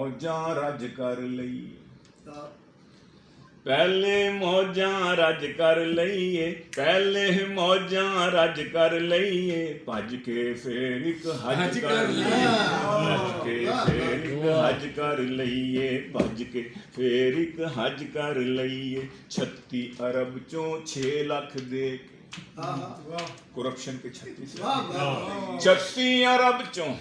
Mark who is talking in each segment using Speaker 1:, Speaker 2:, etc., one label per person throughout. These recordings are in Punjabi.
Speaker 1: ਮੌਜਾਂ ਰੱਜ ਕਰ ਲਈ। ਪਹਿਲੇ ਮੌਜਾਂ ਰੱਜ ਕਰ ਲਈਏ, ਪਹਿਲੇ ਮੌਜਾਂ ਰੱਜ ਕਰ ਲਈਏ, ਭੱਜ ਕੇ ਫੇਰ ਇੱਕ ਹੱਜ ਕਰ ਲਈਏ, ਭੱਜ ਕੇ ਫੇਰ ਇੱਕ ਹੱਜ ਕਰ ਲਈਏ, ਭੱਜ ਕੇ ਫੇਰ ਇੱਕ ਹੱਜ ਕਰ ਲਈਏ। 36 ਅਰਬ ਚੋਂ 6 ਲੱਖ ਦੇ ਕੇ, ਕਰਪਸ਼ਨ के 36 अरब चों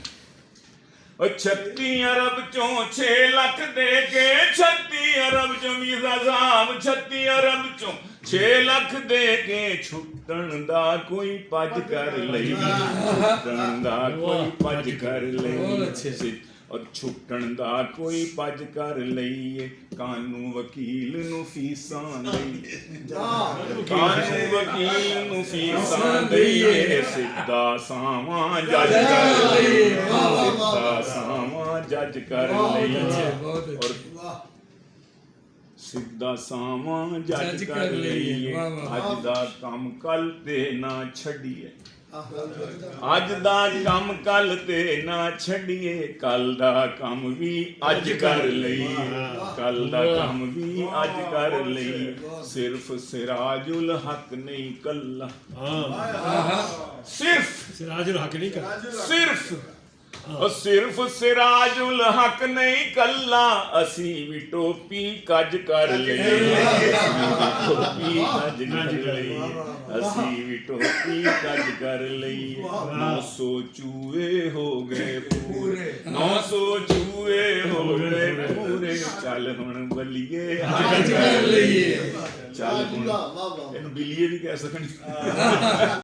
Speaker 1: 36 अरब चों 6 ਲੱਖ ਦੇ ਕੇ, 36 ਅਰਬ ਚੋਂ ਮੀਜ਼ਾ ਸਾਹਿਬ 36 ਅਰਬ ਚੋਂ 6 ਲੱਖ ਦੇ ਕੇ, ਛੁੱਟਣ ਦਾ ਕੋਈ ਭੱਜ ਕਰ ਲਈ, ਛੁੱਟਣ ਦਾ ਕੋਈ ਭੱਜ ਕਰ ਲਈ, ਔਰ ਛੁੱਟਣ ਦਾ ਕੋਈ ਭੱਜ ਕਰ ਲਈਏ। ਕਾਨੂੰ ਵਕੀਲ ਨੂੰ ਫੀਸਾਂ ਦਈਏ, ਕਾਨੂੰ ਵਕੀਲ ਨੂੰ ਫੀਸਾਂ ਦਈਏ, ਸਿੱਧਾ ਸਾਵਾਂ ਜੱਜ ਕਰ ਲਈਏ, ਸਿੱਧਾ ਸਾਵਾਂ ਜੱਜ ਕਰ ਲਈਏ, ਔਰ ਸਿੱਧਾ ਸਾਵਾਂ ਜੱਜ ਕਰ ਲਈਏ। ਅੱਜ ਦਾ ਕੰਮ ਕੱਲ ਤੇ ਨਾ ਛੱਡੀਏ, ਅੱਜ ਦਾ ਕੰਮ ਕੱਲ ਤੇ ਨਾ ਛੱਡੀਏ, ਕੱਲ ਦਾ ਕੰਮ ਵੀ ਅੱਜ ਕਰ ਲਈਏ, ਕੱਲ ਦਾ ਕੰਮ ਵੀ ਅੱਜ ਕਰ ਲਈਏ। ਸਿਰਫ ਸਿਰਾਜੁਲ ਹਕ ਨਹੀਂ ਕੱਲਾ, ਸਿਰਫ
Speaker 2: ਸਿਰਾਜੁਲ ਹਕ ਨਹੀਂ ਕਰ,
Speaker 1: ਸਿਰਫ ਸਿਰਫ ਸਿਰਾਜੁਲ ਹਕ ਨਹੀਂ ਕੱਲਾ, ਅਸੀਂ ਵੀ ਟੋਪੀ ਕੱਜ ਕਰ ਲਈਏ, ਟੋਪੀ ਕੱਜ ਕਰ ਲਈਏ, ਅਸੀਂ ਵੀ ਟੋਪੀ ਕੱਜ ਕਰ ਲਈਏ। 900 ਚੂਹੇ ਹੋ ਗਏ ਪੂਰੇ, 900 ਚੂਹੇ ਹੋ ਗਏ ਪੂਰੇ, ਚੱਲ ਹੁਣ ਬੱਲੀਏ ਹੱਜ ਕਰ ਲਈਏ, ਚੱਲ ਹੁਣ ਇਹਨੂੰ ਬਿੱਲੀਏ ਵੀ ਕਹਿ ਸਕਣ।